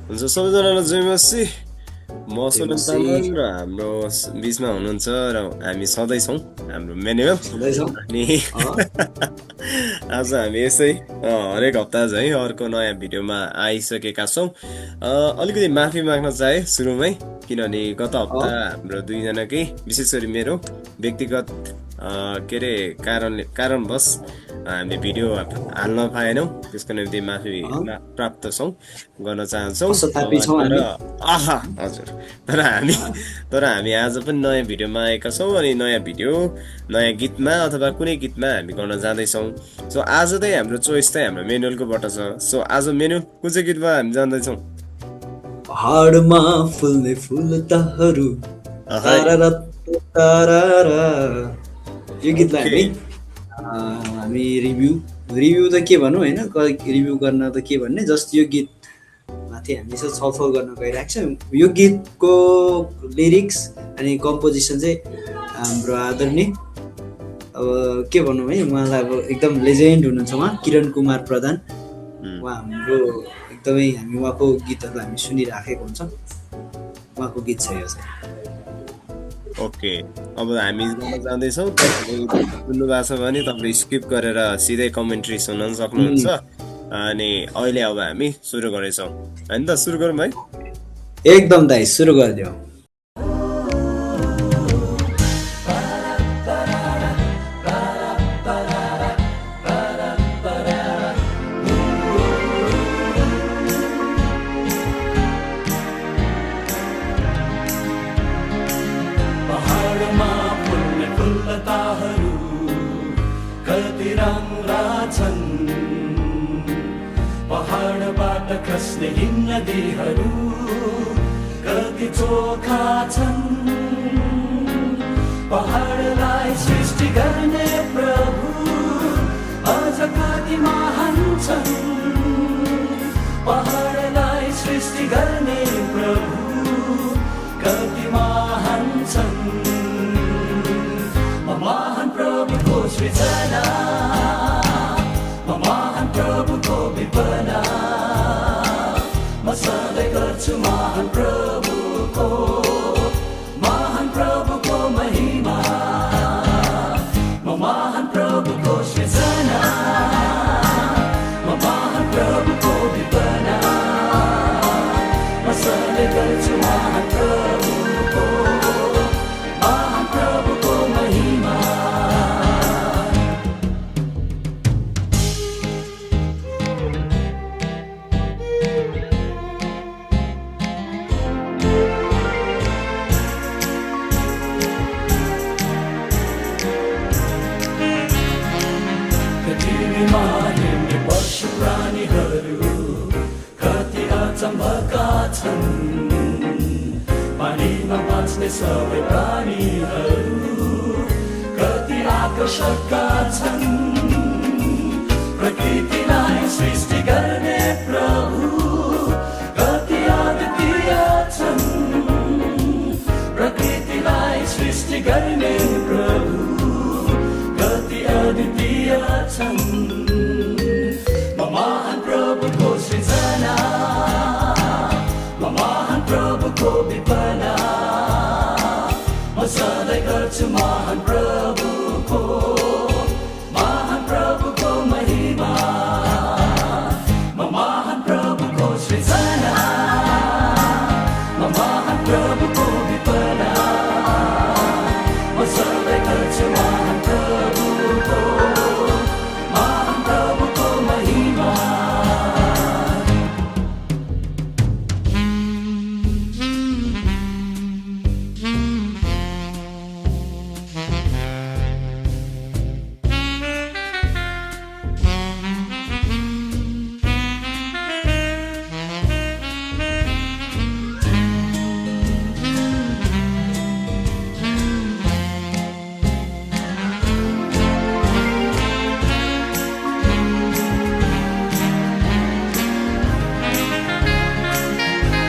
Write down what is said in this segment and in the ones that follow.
हुन्छ सबैजनालाई जय मसी। म सोलन तामाङ देउसी र हाम्रो बिचमा हुनुहुन्छ र हामी सधैँ छौँ हाम्रो म्यानुअल। छँदैछौँ। अनि अँ, आज हामी यसै हरेक हप्ता झै अर्को नयाँ भिडियोमा आइसकेका छौँ। अलिकति माफी माग्न चाहे सुरुमै, किनभने गत हप्ता अँ, हाम्रो दुईजनाकै विशेष गरी मेरो व्यक्तिगत के अरे कारणवश हामीले भिडियो हाल्न पाएनौँ। त्यसको निम्ति माफी अँ, प्राप्त छौँ, गर्न चाहन्छौँ। पश्चातापी छौँ तर हामी। आहा हजुर, तर हामी अँ, तर हामी आज पनि नयाँ भिडियोमा आएका छौँ अनि नयाँ भिडियो नयाँ गीतमा अथवा कुनै गीतमा हामी गर्न जाँदैछौँ। सो आज चाहिँ हाम्रो चोइस चाहिँ हाम्रो मेनुअलकोबाट छ। सो आज मेनु कुन चाहिँ गीतमा हामी जाँदैछौँ? पहाडमा फुल्ने फुलताहरू अहै, तारारा तारारा, यो गीतलाई ओके। हामी रिभ्यू रिभ्यू त के भनौँ होइन, रिभ्यू गर्न त के भन्ने, जस्ट यो गीत माथि हामी यसो छलफल गर्न गइरहेको छौँ। यो गीतको लिरिक्स अनि कम्पोजिसन चाहिँ हाम्रो आदरणीय, अब के भनौँ है, उहाँलाई अब एकदम लेजेन्ड हुनुहुन्छ उहाँ, किरण कुमार प्रधान। उम्, उहाँ हाम्रो एकदमै, हामी उहाँको गीतहरू हामी सुनिराखेको हुन्छौँ। उहाँको गीत छ यो चाहिँ। ओके, अब हामी गर्न जाँदैछौँ। तपाईँले सुन्नु भएको छ भने तपाईँले स्किप गरेर सिधै कमेन्ट्री सुन्न सक्नुहुन्छ। उम्, अनि अहिले अब हामी सुरु गर्दैछौँ होइन त? सुरु गरौँ है। एकदम दाइ, सुरु गरिदियो। पहाडमा फुल्ने फुलताहरू कति राम्रा छन्, पहाडबाट खस्ने हिमनदीहरू कति चोखा छन्, पहाडलाई सृष्टि गर्ने प्रभु अझ कति महान छन्, पहाडलाई सृष्टि गर्ने प्रभु कति महान छन्। म महान प्रभुको सृजना, म महान प्रभुको विपना, म सधैँ गर्छु महान प्रभुको महिमा। म महान प्रभुको सृजना, म महान प्रभुको विपना, म सधैँ गर्छु महान प्रभुको महिमा। पृथ्वीमा हिँड्ने पशु प्राणीहरू कति अचम्भका छन्, पानीमा बाँच्ने सबै प्राणीहरू कति आकर्षकका छन्, प्रकृतिलाई सृष्टि गर्ने प्रभु कति अद्वितीय छन्, प्रकृतिलाई सृष्टि गर्ने प्रभु कति अद्वितीय छन्। म महान प्रभुको सृजना, म महान प्रभुको विपना, म सधैँ गर्छु महान प्रभुको महिमा। म महान प्रभुको सृजना, म महान प्रभुको विपना, म सधैँ गर्छु महान प्रभुको महिमा।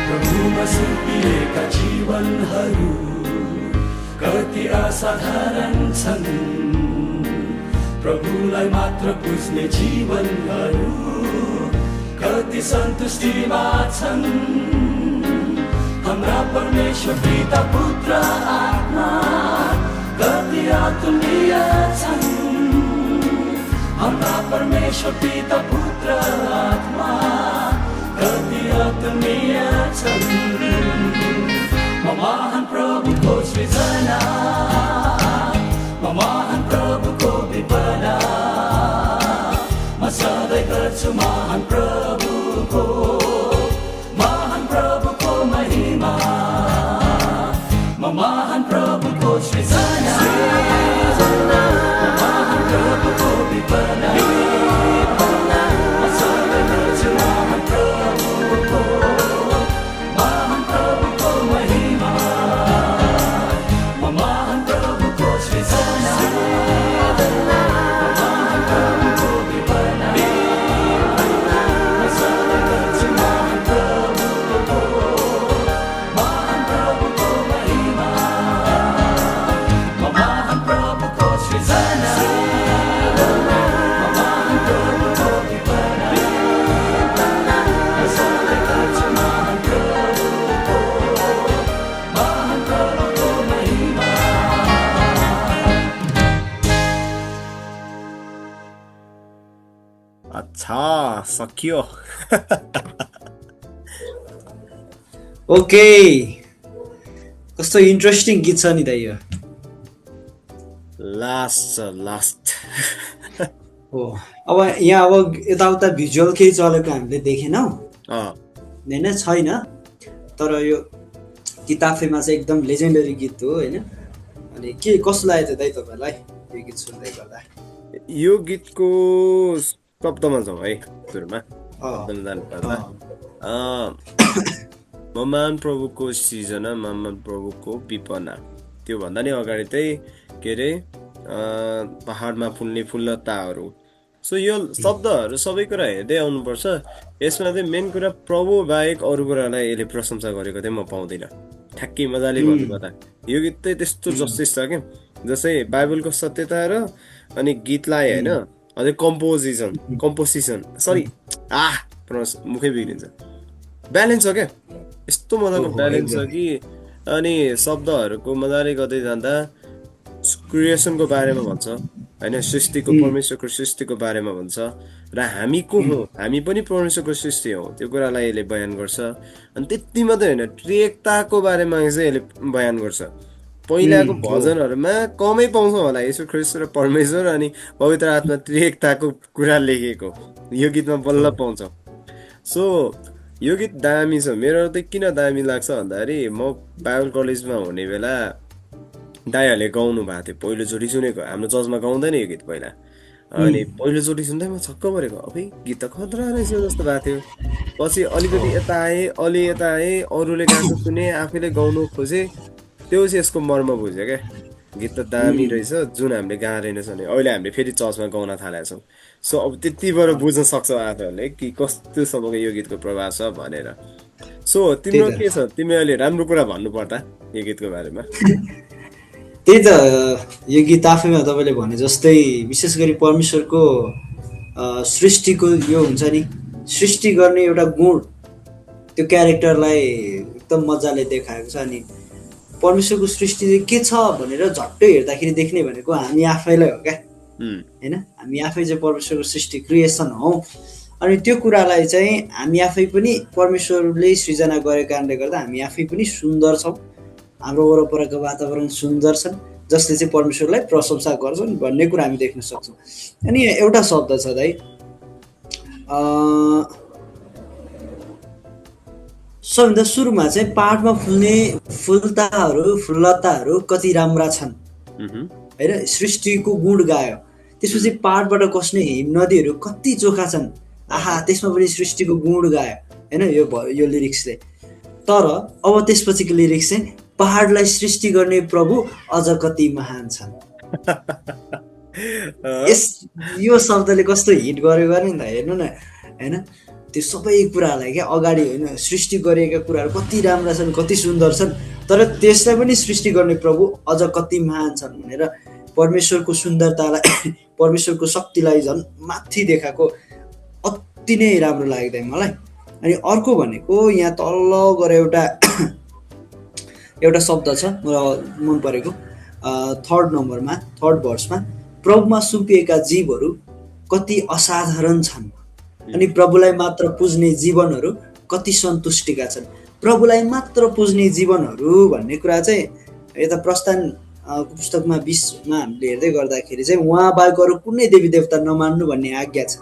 प्रभुमा सुम्पिएका जीवनहरू कति असाधारण छन्, प्रभुलाई मात्र बुझ्ने जीवनहरू कति सन्तुष्टिमा छन्, परमेश्वर पिता पुत्र आत्मा कति अतुल्य छन् हाम्रा परमेश्वर पिता पुत्र आत्मा कति अतुल्य छन् म महान प्रभुको सृजना म महान प्रभुको विपना म सधैँ गर्छु महान प्रभुको महिमा म महान प्रभुको सृजना महान प्रभुको विपना म सधैँ गर्छु महान प्रभुको महिमा म महान प्रभुको सृजना महान प्रभुको विपना म सधैँ गर्छु महान प्रभुको महिमा म महान प्रभुको सृजना महान प्रभुको विपना म सधैँ गर्छु महान प्रभुको महिमा अच्छा सकियो ओके कस्तो इन्ट्रेस्टिङ गीत छ नि त यो लास्ट हो अब यहाँ अब यताउता भिजुअल केही चलेको हामीले देखेनौँ होइन छैन तर यो किताबमा चाहिँ एकदम लेजेन्डरी गीत हो होइन अनि के कस्तो लाग्यो त दाइ तपाईँलाई यो गीत सुन्दै गर्दा यो गीतको शब्दमा जाउँ है सुरुमा शब्दमा जानुपर्दा म महान प्रभुको सृजना महान प्रभुको विपना त्योभन्दा नि अगाडि चाहिँ के अरे पहाडमा फुल्ने फुललताहरू सो यो शब्दहरू सबै कुरा हेर्दै आउनुपर्छ यसमा चाहिँ मेन कुरा प्रभु बाहेक अरू कुरालाई यसले प्रशंसा गरेको चाहिँ म पाउँदिनँ ठ्याक्कै मजाले भन्नुपर्दा यो गीत चाहिँ त्यस्तो जस्टिस छ क्या जस्तै बाइबलको सत्यता र अनि गीतलाई होइन अझै कम्पोजिसन सरी मुखै बिग्रिन्छ ब्यालेन्स छ क्या यस्तो मजाको ब्यालेन्स छ कि अनि शब्दहरूको मजाले गर्दै जाँदा क्रिएसनको बारेमा भन्छ होइन सृष्टिको परमेश्वरको सृष्टिको बारेमा भन्छ र हामी को हो हामी पनि परमेश्वरको सृष्टि हो त्यो कुरालाई यसले बयान गर्छ अनि त्यति मात्रै होइन त्रिएकताको बारेमा चाहिँ यसले बयान गर्छ पहिलाको भजनहरूमा कमै पाउँछौँ होला यसो ख्रिस्ट र परमेश्वर अनि पवित्र आत्मा त्रिएकताको कुरा लेखेको यो गीतमा बल्ल पाउँछौँ सो यो गीत दामी छ मेरो चाहिँ किन दामी लाग्छ भन्दाखेरि म बाइबल कलेजमा हुने बेला दाइहरूले गाउनु भएको थियो पहिलोचोटि सुनेको हाम्रो चर्चमा गाउँदैन यो गीत पहिला अनि पहिलोचोटि सुन्दै म छक्क परेको अबे गीत त खतरा रहेछ जस्तो भएको थियो पछि अलिकति यता आएँ अरूले गाएको सुने आफैले गाउनु खोजेँ त्यो चाहिँ यसको मर्म बुझ्यो क्या गीत त दामी रहेछ जुन हामीले गाएनछ भने अहिले हामीले फेरि चर्चमा गाउन थालेका छौँ सो अब त्यतिबाट बुझ्न सक्छौ आफूहरूले कि कस्तोसम्मको यो गीतको प्रभाव छ भनेर सो तिम्रो के छ तिमी अहिले राम्रो कुरा भन्नु पर्दा यो गीतको बारेमा त्यही त यो गीत आफैमा तपाईँले भने जस्तै विशेष गरी परमेश्वरको सृष्टिको यो हुन्छ नि सृष्टि गर्ने एउटा गुण त्यो क्यारेक्टरलाई एकदम मजाले देखाएको छ अनि परमेश्वरको सृष्टि चाहिँ के छ भनेर झट्टै हेर्दाखेरि देख्ने भनेको हामी आफैलाई हो क्या होइन हामी आफै चाहिँ परमेश्वरको सृष्टि क्रिएसन हौ अनि त्यो कुरालाई चाहिँ हामी आफै पनि परमेश्वरले सृजना गरेको कारणले गर्दा हामी आफै पनि सुन्दर छौँ हाम्रो वरपरको वातावरण सुन्दर छन् जसले चाहिँ परमेश्वरलाई प्रशंसा गर्छन् भन्ने कुरा हामी देख्न सक्छौँ अनि एउटा शब्द छ दाइ सबभन्दा सुरुमा चाहिँ पाहाडमा फुल्ने फुललताहरू कति राम्रा छन् होइन सृष्टिको गुण गायो त्यसपछि पाहाडबाट खस्ने हिम नदीहरू कति चोखा छन् आहा त्यसमा पनि सृष्टिको गुण गायो होइन यो लिरिक्सले तर अब त्यसपछिको लिरिक्स चाहिँ पहाडलाई सृष्टि गर्ने प्रभु अझ कति महान छन् यो शब्दले कस्तो हिट गर्यो नि त हेर्नु न होइन त्यो सबै कुरालाई क्या अगाडि होइन सृष्टि गरिएका कुराहरू कति राम्रा छन् कति सुन्दर छन् तर त्यसलाई पनि सृष्टि गर्ने प्रभु अझ कति महान छन् भनेर परमेश्वरको सुन्दरतालाई परमेश्वरको शक्तिलाई झन् माथि देखाएको अति नै राम्रो लाग्दैन मलाई। अनि अर्को भनेको यहाँ तल्लो गएर एउटा एउटा शब्द छ मलाई मन परेको, थर्ड नम्बरमा, थर्ड भर्समा, प्रभुमा सुम्पिएका जीवहरू कति असाधारण छन् अनि प्रभुलाई मात्र पुज्ने जीवनहरू कति सन्तुष्टिका छन्। प्रभुलाई मात्र पुज्ने जीवनहरू भन्ने कुरा चाहिँ यता प्रस्थान पुस्तकमा 20मा हामीले हेर्दै गर्दाखेरि चाहिँ उहाँ बाहेक अरू कुनै देवी देवता नमान्नु भन्ने आज्ञा छ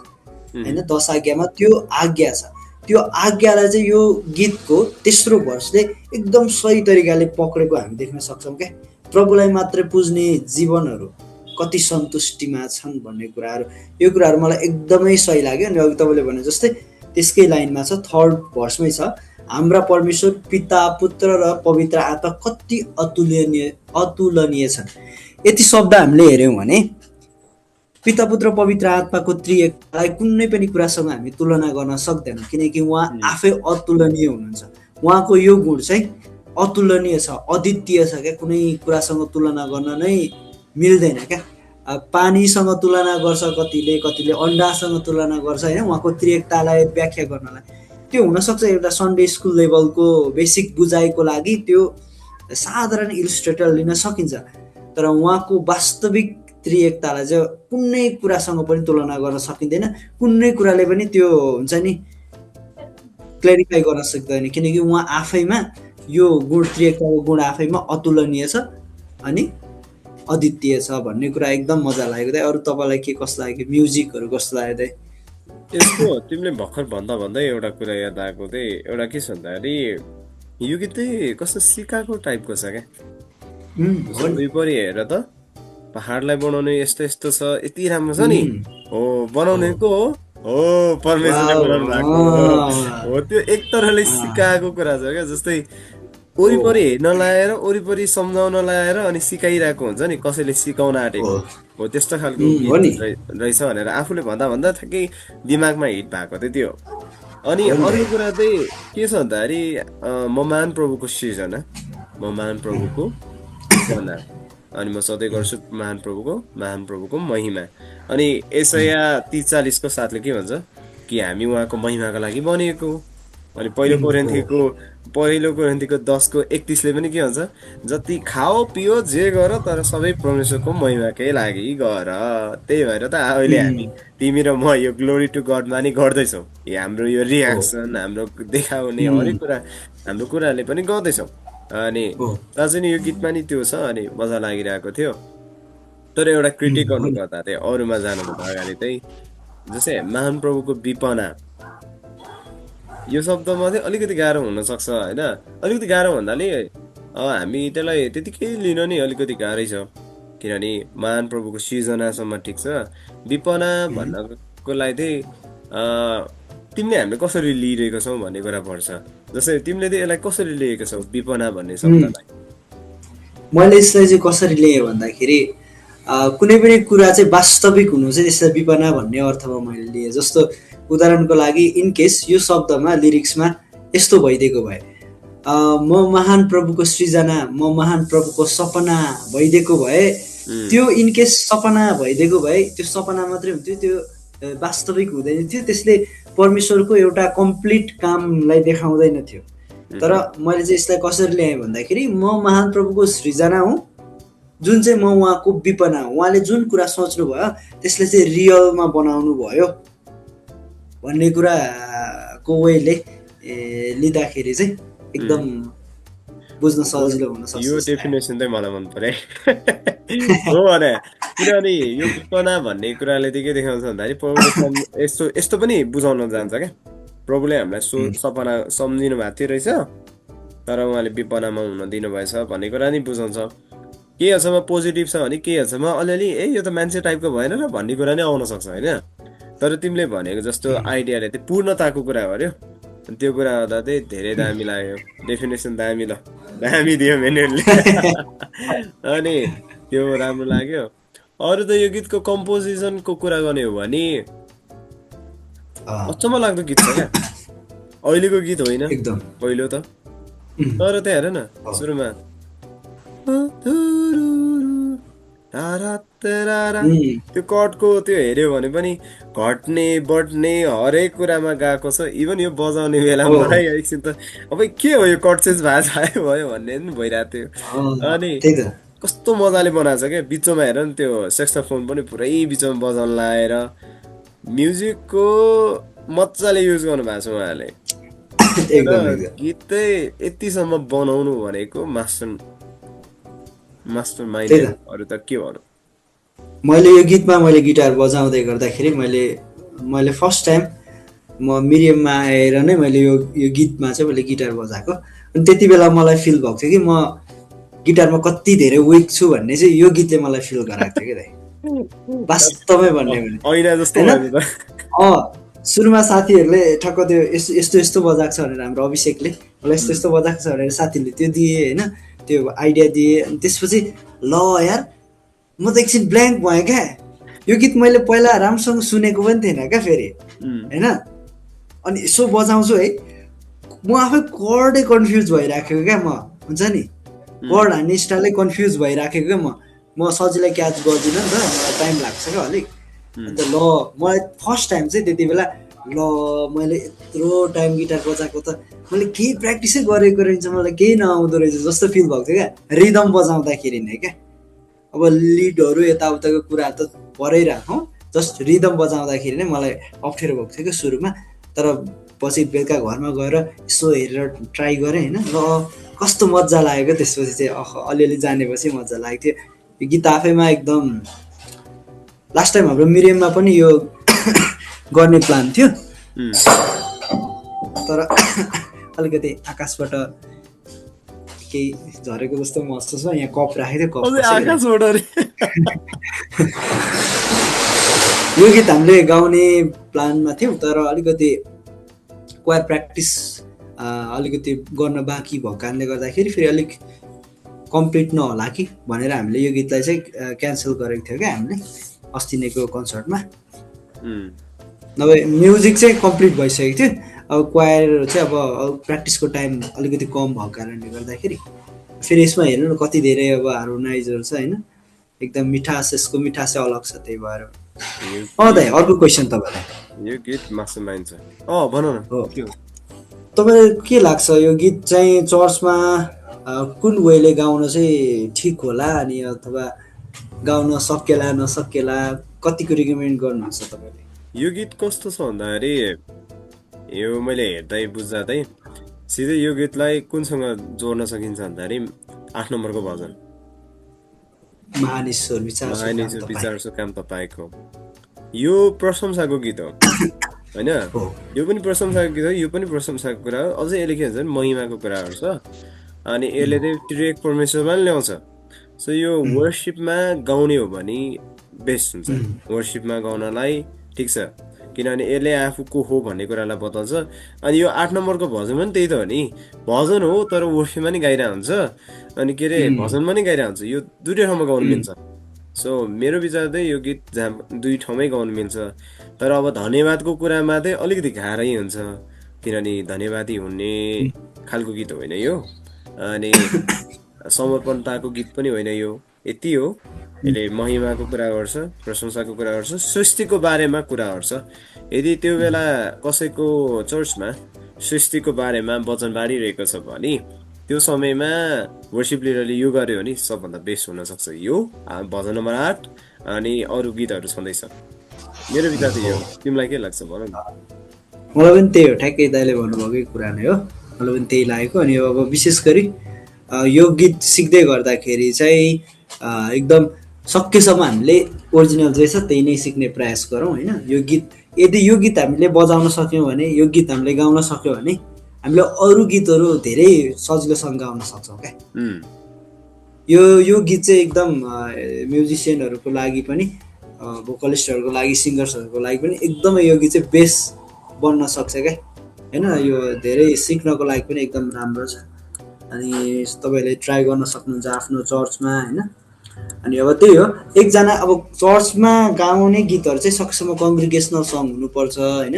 होइन, 10 आज्ञामा त्यो आज्ञा छ। त्यो आज्ञालाई चाहिँ यो गीतको तेस्रो भर्सले एकदम सही तरिकाले पक्रेको हामी देख्न सक्छौँ क्या। प्रभुलाई मात्रै पुज्ने जीवनहरू कति सन्तुष्टिमा छन् भन्ने कुराहरू, यो कुराहरू मलाई एकदमै सही लाग्यो। अनि अघि तपाईँले भने जस्तै त्यसकै लाइनमा छ, थर्ड भर्समै छ, हाम्रा परमेश्वर पिता पुत्र र पवित्र आत्मा कति अतुलनीय छन्। यति शब्द हामीले हेऱ्यौँ भने पिता पुत्र पवित्र आत्माको त्रिएकतालाई कुनै पनि कुरासँग हामी तुलना गर्न सक्दैनौँ, किनकि उहाँ आफै अतुलनीय हुनुहुन्छ। उहाँको यो गुण चाहिँ अतुलनीय छ, अद्वितीय छ क्या, कुनै कुरासँग तुलना गर्न नै मिल्दैन क्या। पानीसँग तुलना गर्छ कतिले अन्डासँग तुलना गर्छ होइन, उहाँको त्रिएकतालाई व्याख्या गर्नलाई। त्यो हुनसक्छ एउटा सन्डे स्कुल लेभलको बेसिक बुझाइको लागि त्यो साधारण इलिस्ट्रेटर लिन सकिन्छ, तर उहाँको वास्तविक त्रिएकतालाई चाहिँ कुनै कुरासँग पनि तुलना गर्न सकिँदैन। कुनै कुराले पनि त्यो हुन्छ नि क्ल्यारिफाई गर्न सक्दैन, किनकि उहाँ आफैमा यो गुण, त्रिएकताको गुण आफैमा अतुलनीय छ अनि अद्वितीय छ भन्ने कुरा एकदम मजा लाग्यो। त अरू तपाईँलाई के कस्तो लाग्यो, म्युजिकहरू कस्तो लाग्यो त? यसको तिमीले भर्खर भन्दै एउटा कुरा याद आएको चाहिँ एउटा के छ भन्दाखेरि यो गीत चाहिँ कस्तो सिकाको टाइपको छ क्या। वरिपरि हेर त पहाडलाई बनाउने यस्तो यस्तो छ, यति राम्रो छ नि, हो बनाउनेको हो परमेश्वरले बनाउनु भएको हो। त्यो एक तरहले सिकाएको कुरा छ क्या। जस्तै वरिपरि हेर्न लगाएर, वरिपरि सम्झाउन लगाएर अनि सिकाइरहेको हुन्छ नि, कसैले सिकाउन आँटेको हो, त्यस्तो खालको गीत रहेछ भनेर आफूले भन्दा ठ्याक्कै दिमागमा हिट भएको थियो त्यो। अनि अर्को कुरा चाहिँ के छ भन्दाखेरि म महान प्रभुको सृजना, म महान प्रभुको सृजना, अनि म सधैँ गर्छु महान प्रभुको महिमा। अनि यसाया 30:40 साथले के भन्छ कि हामी उहाँको महिमाको लागि बनिएको। अनि पहिलो कोरिन्थीको 10:31 पनि के भन्छ, जति खाओ पियो जे गर तर सबै परमेश्वरको महिमाकै लागि गर। त्यही भएर त अहिले हामी तिमी र म यो ग्लोरी टु गडमा नि गर्दैछौँ। हाम्रो यो रियाक्सन, हाम्रो देखाउने हरेक कुरा, हाम्रो कुराहरूले पनि गर्दैछौँ। अनि अझै नि यो गीतमा नि त्यो छ, अनि मजा लागिरहेको थियो। तर एउटा क्रिटिक गर्नु पर्दा चाहिँ अरूमा जानुभन्दा अगाडि चाहिँ जस्तै महान प्रभुको विपना, यो शब्दमा चाहिँ अलिकति गाह्रो हुनसक्छ होइन। अलिकति गाह्रो भन्नाले हामी त्यसलाई त्यतिकै लिन नि अलिकति गाह्रै छ, किनभने महान प्रभुको सृजनासम्म ठिक छ, विपना भन्नको लागि चाहिँ तिमीले हामीले कसरी लिइरहेको छौ भन्ने कुरा पर्छ। जस्तै तिमीले चाहिँ यसलाई कसरी लिएको छौ विपना भन्ने शब्दलाई? मैले यसलाई चाहिँ कसरी लिएँ भन्दाखेरि कुनै पनि कुरा चाहिँ वास्तविक हुनु चाहिँ यसलाई विपना भन्ने अर्थमा मैले लिएँ। जस्तो उदाहरणको लागि इनकेस यो शब्दमा लिरिक्समा यस्तो भइदिएको भए, म महान प्रभुको सृजना, म महान प्रभुको सपना भइदिएको भए, त्यो इनकेस सपना भइदिएको भए त्यो सपना मात्रै हुन्थ्यो, त्यो वास्तविक हुँदैन थियो, त्यसले परमेश्वरको एउटा कम्प्लिट कामलाई देखाउँदैन थियो। तर मैले चाहिँ यसलाई कसरी ल्याएँ भन्दाखेरि म महान प्रभुको सृजना हुँ, जुन चाहिँ म उहाँको विपना हो। उहाँले जुन कुरा सोच्नु भयो त्यसले चाहिँ रियलमा बनाउनु भयो भन्ने कुराको वेले लिँदाखेरि चाहिँ एकदम बुझ्न सजिलो हुन सक्छ। यो डेफिनेसन चाहिँ मलाई मन पर्यो हो भने, किनभने यो विपना भन्ने कुराले चाहिँ के देखाउँछ भन्दाखेरि प्रभुले यस्तो पनि बुझाउन जान्छ क्या। प्रभुले हामीलाई सपना सम्झिनु भएको थियो रहेछ, तर उहाँले विपनामा हुन दिनुभएछ भन्ने कुरा नि बुझाउँछ। केही हदसम्म पोजिटिभ छ भने केही हदसम्म अलिअलि यो त मान्छे टाइपको भएन र भन्ने कुरा नै आउन सक्छ होइन। तर तिमीले भनेको जस्तो आइडियाले चाहिँ पूर्णताको कुरा गर्यो, त्यो कुरा गर्दा चाहिँ धेरै दामी लाग्यो। डेफिनेसन दामी, दामी दियो मेनुले अनि त्यो राम्रो लाग्यो। अरू त यो गीतको कम्पोजिसनको कुरा गर्ने हो भने अचम्म लाग्दो गीत छ क्या। अहिलेको गीत होइन पहिलो त, तर त्यहाँ हेर न सुरुमा तारा तेरारा उम्, त्यो कटको त्यो हेऱ्यो भने पनि घट्ने बढ्ने हरेक कुरामा गएको छ इभन यो बजाउने बेलामा हो है एकछिन त अब के हो यो कट चेन्ज भएको भयो भन्ने पनि भइरहेको थियो अनि त्यही त कस्तो मजाले बनाएको छ क्या बिचमा हेर नि त्यो सेक्सोफोन पनि पुरै बिचमा बजाउन लाएर म्युजिकको मजाले युज गर्नु भएको छ उहाँले एकदम र एकदम गीतै यतिसम्म बनाउनु भनेको मास्टर माइन्ड त्यही त अरू त के भनौँ मैले यो गीतमा मैले गिटार बजाउँदै गर्दाखेरि मैले फर्स्ट टाइम म मिरियममा आएर नै मैले यो गीतमा चाहिँ मैले गिटार बजाएको अनि त्यति बेला मलाई फिल भएको थियो कि म गिटारमा कति धेरै विक छु भन्ने चाहिँ यो गीतले मलाई फिल गराएको थियो कि दाइ वास्तवमै भन्ने भने ऐना जस्तो होइन भयो त सुरुमा साथीहरूले ठक्क त्यो यस्तो यस्तो बजाएको छ भनेर हाम्रो अभिषेकले मलाई यस्तो यस्तो बजाएको छ भनेर साथीले त्यो दिए होइन त्यो आइडिया दिए अनि त्यसपछि ल यार म त एकछिन ब्ल्याङ्क भएँ क्या यो गीत मैले पहिला राम्रोसँग सुनेको पनि थिएन क्या फेरि होइन अनि यसो बजाउँछु है म आफै कर्डै कन्फ्युज भइराखेको क्या म हुन्छ नि कर्ड हान्ने स्टाइलै कन्फ्युज भइराखेको क्या म सजिलै क्याच गर्दिनँ नि त मलाई टाइम लाग्छ क्या अलिक अन्त ल मलाई फर्स्ट टाइम चाहिँ त्यति बेला ल मैले यत्रो टाइम गिटार बजाएको त मैले केही प्र्याक्टिसै गरेको रहेछ मलाई केही नआउँदो रहेछ जस्तो फिल भएको थियो क्या रिदम बजाउँदाखेरि नै क्या अब लिडहरू यताउताको कुरा त परै राखौँ जस्ट रिदम बजाउँदाखेरि नै मलाई अप्ठ्यारो भएको थियो क्या सुरुमा तर पछि बेलुका घरमा गएर यसो हेरेर ट्राई गरेँ होइन ल कस्तो मजा लाग्यो क्या त्यसपछि चाहिँ अलिअलि जानेपछि मजा लागेको थियो यो गीत आफैमा एकदम लास्ट टाइम हाम्रो मिरियममा पनि यो गर्ने प्लान थियो तर अलिकति आकाशबाट केही झरेको जस्तो महसुस भयो यहाँ कप राखेको थियो यो गीत हामीले गाउने प्लानमा थियौँ तर अलिकति क्वायर प्र्याक्टिस अलिकति गर्न बाँकी भएको कारणले गर्दाखेरि फेरि अलिक कम्प्लिट नहोला कि भनेर हामीले यो गीतलाई चाहिँ क्यान्सल गरेको थियो क्या हामीले अस्ति नैको कन्सर्टमा नभए म्युजिक चाहिँ कम्प्लिट भइसकेको थियो अब क्वायर चाहिँ अब प्र्याक्टिसको टाइम अलिकति कम भएको कारणले गर्दाखेरि फेरि यसमा हेर्नु न कति धेरै अब हार्मोनाइजहरू छ होइन एकदम मिठास यसको मिठासै अलग छ त्यही भएर दाइ अर्को क्वेसन तपाईँलाई यो गीत मास्टरमाइन्ड छ भन न हो तपाईँलाई के लाग्छ यो गीत चाहिँ चर्चमा कुन वेले गाउन चाहिँ ठिक होला अनि अथवा गाउन सकेला नसकेला कतिको रिकमेन्ड गर्नुहुन्छ तपाईँले यो गीत कस्तो छ भन्दाखेरि यो मैले हेर्दै बुझ्दै सिधै यो गीतलाई कुनसँग जोड्न सकिन्छ भन्दाखेरि 8 नम्बरको भजन महानेश्वर विचार सो काम तपाईँको यो प्रशंसाको गीत हो होइन यो पनि प्रशंसाको गीत हो यो पनि प्रशंसाको कुरा हो अझै यसले के भन्छ भने महिमाको कुराहरू छ अनि यसले चाहिँ ट्रेक परमेश्वरमा पनि ल्याउँछ सो यो वर्सिपमा गाउने हो भने बेस्ट हुन्छ वर्सिपमा गाउनलाई ठिक छ किनभने यसले आफू को हो भन्ने कुरालाई बताउँछ अनि यो 8 नम्बरको भजन पनि त्यही त हो नि भजन हो तर वर्सिपमा नि गाइरहेको हुन्छ अनि के अरे भजनमा नि गाइरहेको हुन्छ यो दुईटै ठाउँमा गाउनु मिल्छ सो मेरो विचार चाहिँ यो गीत जहाँ दुई ठाउँमै गाउनु मिल्छ तर अब धन्यवादको कुरामा चाहिँ अलिकति गाह्रै हुन्छ किनभने धन्यवादी हुने खालको गीत होइन यो अनि समर्पणताको गीत पनि होइन यो यति हो यसले महिमाको कुरा गर्छ प्रशंसाको कुरा गर्छ सृष्टिको बारेमा कुरा गर्छ यदि त्यो बेला कसैको चर्चमा सृष्टिको बारेमा वचन बाँडिरहेको छ भने त्यो समयमा वर्शिप लिडरले यो गर्यो भने सबभन्दा बेस्ट हुन सक्छ यो भजन नम्बर 8 अनि अरू गीतहरू छँदैछ मेरो विचार चाहिँ यो तिमीलाई के लाग्छ भन न मलाई पनि त्यही हो ठ्याक्कै दाइले भन्नुभएकै कुरा नै हो मलाई पनि त्यही लागेको अनि अब विशेष गरी यो गीत सिक्दै गर्दाखेरि चाहिँ एकदम सकेसम्म हामीले ओरिजिनल जे छ त्यही नै सिक्ने प्रयास गरौँ होइन यो गीत यदि यो गीत हामीले बजाउन सक्यौँ भने यो गीत हामीले गाउन सक्यौँ भने हामीले अरू गीतहरू धेरै सजिलोसँग गाउन सक्छौँ क्या यो गीत चाहिँ एकदम म्युजिसियनहरूको लागि पनि भोकलिस्टहरूको लागि सिङ्गर्सहरूको लागि पनि एकदमै यो गीत चाहिँ बेस्ट बन्न सक्छ क्या होइन यो धेरै सिक्नको लागि पनि एकदम राम्रो छ अनि तपाईँहरूले ट्राई गर्न सक्नुहुन्छ आफ्नो चर्चमा होइन अनि अब त्यही हो एकजना अब चर्चमा गाउने गीतहरू चाहिँ सकेसम्म कङ्ग्रिगेसनल सङ हुनुपर्छ होइन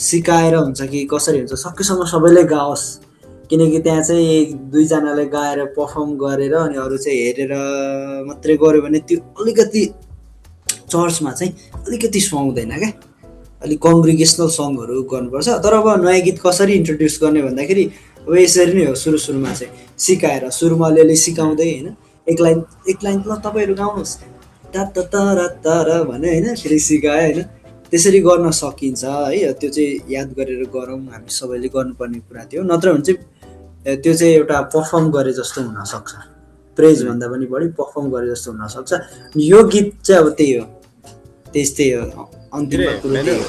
सिकाएर हुन्छ कि कसरी हुन्छ सकेसम्म सबैले गाओस् किनकि त्यहाँ चाहिँ दुईजनाले गाएर पर्फर्म गरेर अनि अरू चाहिँ हेरेर मात्रै गऱ्यो भने त्यो अलिकति चर्चमा चाहिँ अलिकति सुहाउँदैन क्या, अलिक कङ्ग्रिगेसनल सङहरू गर्नुपर्छ। तर अब नयाँ गीत कसरी इन्ट्रोड्युस गर्ने भन्दाखेरि अब यसरी नै हो, सुरु सुरुमा चाहिँ सिकाएर, सुरुमा अलिअलि सिकाउँदै होइन, एक लाइन ल तपाईँहरू गाउनुहोस् तर भने होइन, फेरि सिकायो होइन, त्यसरी गर्न सकिन्छ है। त्यो चाहिँ याद गरेर गरौँ, हामी सबैले गर्नुपर्ने कुरा थियो। नत्र भने चाहिँ त्यो चाहिँ एउटा पर्फर्म गरे जस्तो हुनसक्छ, प्रेज भन्दा पनि बढी पर्फर्म गरे जस्तो हुनसक्छ। यो गीत चाहिँ अब त्यही हो, त्यस्तै हो, अन्तिममा कुरो त्यही हो।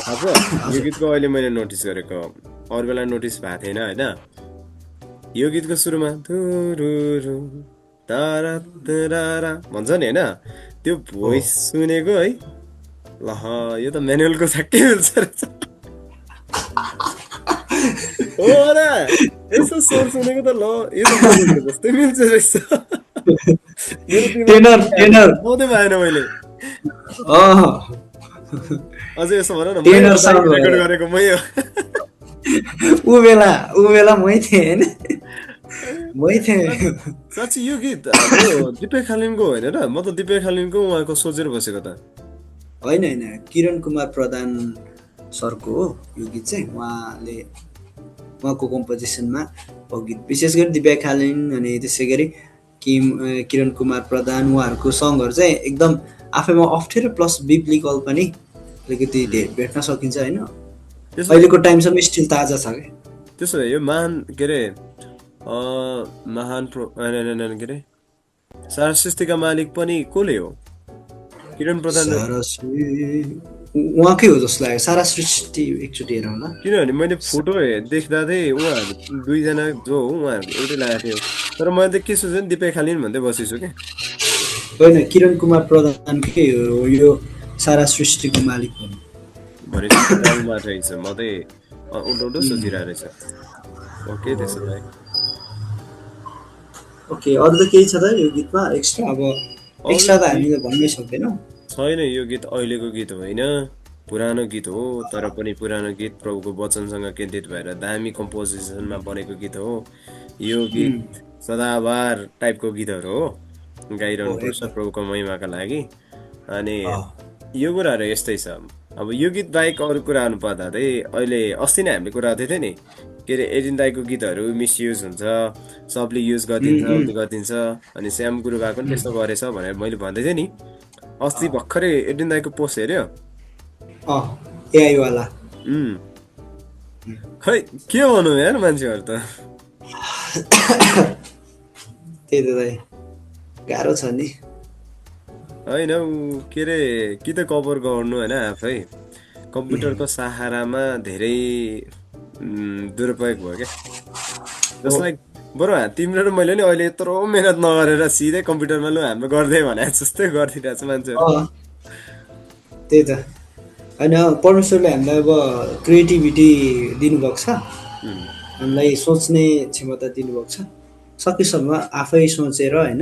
अब यो गीतको अहिले मैले नोटिस गरेको, अरू बेला नोटिस भएको थिएन होइन। यो गीतको सुरुमा धुरुरु तारा तरारा भन्छ नि होइन, त्यो भोइस सुनेको है, ल यो त म्यानुअलको छक्कै मिल्छ रहेछ। हो र यसो स्वर सुनेको त ल यो त म्यानुअलको जस्तै मिल्छ रहेछ। टेनर आउँदै भएन मैले अझै यसो भन न, टेनर साउन्ड रेकर्ड गरेको मै हो। ऊ बेला मै थिएँ होइन, मै थिएँ। साँच्ची यो गीत दिपेश खालिङको होइन र? म त दिपेश खालिङको उहाँको सोचेर बसेको त। होइन किरण कुमार प्रधान सरको हो यो गीत चाहिँ। उहाँको कम्पोजिसनमा हो गीत, विशेष गरी दिपेश खालिङ अनि त्यसै गरी किरण कुमार प्रधान, उहाँहरूको सङहरू चाहिँ एकदम आफैमा अप्ठ्यारो प्लस बिब्लिकल पनि अलिकति भेट्न सकिन्छ होइन। अहिलेको टाइमसम्म स्टिल ताजा छ क्या। त्यसो भए यो महान के अरे महान के अरे सारा सृष्टिका मालिक पनि कसले हो? किरण प्रधान उहाँकै हो जस्तो लाग्यो, सारा सृष्टि एकचोटि हेरौँ ल। किनभने मैले फोटो देख्दा चाहिँ उहाँहरू दुईजना जो हो उहाँहरू एउटै लागेको थियो, तर मैले त के सोचेँ दिपेश खालिङ भन्दै बसेछु क्या। होइन किरण कुमार प्रधानकै हो यो सारा सृष्टिको मालिक भन्नु भनेपछि रहेछ, म चाहिँ उल्टो सोचिरहेको रहेछ। ओके त्यसो भए ओके, अरू त केही छ त यो गीतमा एक्स्ट्रा? अब एक्स्ट्रा त हामीले भन्नै सक्दैनौँ। छैन, यो गीत अहिलेको गीत होइन, पुरानो गीत हो। तर पनि पुरानो गीत प्रभुको वचनसँग केन्द्रित भएर दामी कम्पोजिसनमा बनेको गीत हो। यो गीत सदाबार टाइपको गीतहरू हो, गाइरहनुपर्छ प्रभुको महिमाका लागि। अनि यो कुराहरू यस्तै छ। अब यो गीत बाहेक अरू कुराहरू पर्दा चाहिँ अहिले अस्ति नै हामीले कुरा गर्दै थियो नि, के अरे एडिन दाईको गीतहरू मिसयुज हुन्छ, सबले युज गरिदिन्छ अनि श्याम गुरुबा पनि त्यस्तो गरेछ भनेर मैले भन्दै थिएँ नि। अस्ति भर्खरै एडिन दाईको पोस्ट हेऱ्यो एआई वाला। खै के भनौँ यार, मान्छेहरू त त्यही त दाइ गाह्रो छ नि होइन। के अरे कि त कभर गर्नु होइन, आफै कम्प्युटरको सहारामा धेरै दुरुपयोग भयो क्या। जसलाई बरु तिम्रो र मैले नि अहिले यत्रो मेहनत नगरेर सिधै कम्प्युटरमा लु हाम्रो गर्दै भने जस्तै गरिदिरहेको छ मान्छेहरू। त्यही त होइन, परमेश्वरले हामीलाई अब क्रिएटिभिटी दिनुभएको छ, हामीलाई सोच्ने क्षमता दिनुभएको छ। सकेसम्म आफै सोचेर होइन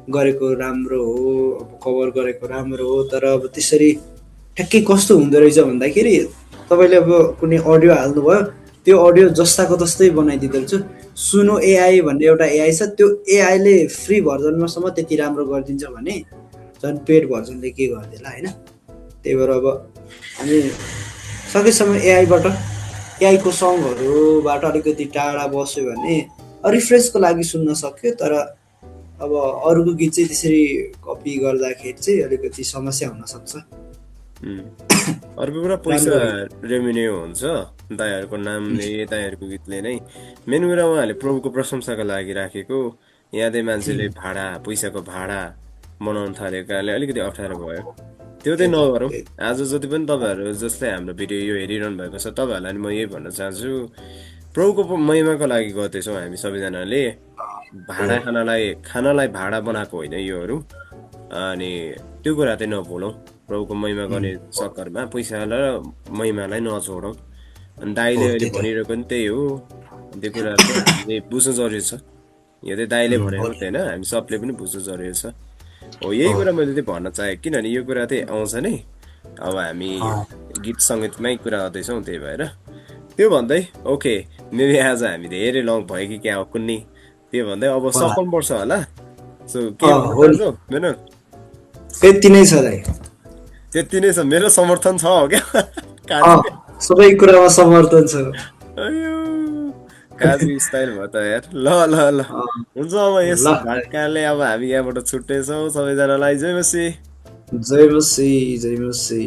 गरेको राम्रो हो, अब कभर गरेको राम्रो हो। तर अब त्यसरी ठ्याक्कै कस्तो हुँदो रहेछ भन्दाखेरि तपाईँले अब कुनै अडियो हाल्नुभयो, त्यो अडियो जस्ताको तस्तै बनाइदिँदो रहेछ। सुनो एआई भन्ने एउटा एआई छ, त्यो एआईले फ्री भर्जनमासम्म त्यति राम्रो गरिदिन्छ भने झन् पेड भर्जनले के गरिदिएला होइन। त्यही भएर अब हामी सकेसम्म एआईको सङहरूबाट अलिकति टाढा बस्यो भने रिफ्रेसको लागि सुन्न सक्यो। तर अब अरूको गीत चाहिँ त्यसरी कपी गर्दाखेरि चाहिँ अलिकति समस्या हुनसक्छ। अर्को कुरा पैसा रेभेन्यू हुन्छ दाइहरूको नामले, दाइहरूको गीतले नै। मेन कुरा उहाँहरूले प्रभुको प्रशंसाको लागि राखेको, यादै मान्छेले पैसाको भाडा बनाउन थालेको कारणले अलिकति अप्ठ्यारो भयो। त्यो चाहिँ नगरौँ। आज जति पनि तपाईँहरू जसले हाम्रो भिडियो यो हेरिरहनु भएको छ तपाईँहरूलाई म यही भन्न चाहन्छु, प्रभुको महिमाको लागि गर्दैछौँ हामी सबैजनाले। खानालाई भाडा बनाएको होइन योहरू। अनि त्यो कुरा चाहिँ नभुलौँ, प्रभुको महिमा गर्ने चक्करमा पैसा र महिमालाई नछोडौँ। अनि दाइले अहिले भनिरहेको पनि त्यही हो, त्यो कुराहरू हामीले बुझ्नु जरुरी छ। यो चाहिँ दाइले भनेको होइन, हामी सबले पनि बुझ्नु जरुरी छ। हो यही कुरा मैले चाहिँ भन्न चाहेँ, किनभने यो कुरा चाहिँ आउँछ नि। अब हामी गीत सङ्गीतमै कुरा गर्दैछौँ, त्यही भएर त्यो भन्दै ओके मेबी आज हामी धेरै लङ भयो कि क्या हो कुन्नी त्यो भन्दै अब सक्नुपर्छ होला सो के हो नि। भन्नु मेनु त्यति नै छ दाइ। त्यति नै छ मेरो समर्थन छ हो क्या अँ, सबै कुरामा समर्थन छ। अयो काजु स्टाइल भयो त यार ल ल ल अँ, हुन्छ अब यस ल। भाटकाले अब हामी यहाँबाट छुट्टेछौँ सबैजनालाई जय मसी जय मसी जय मसी।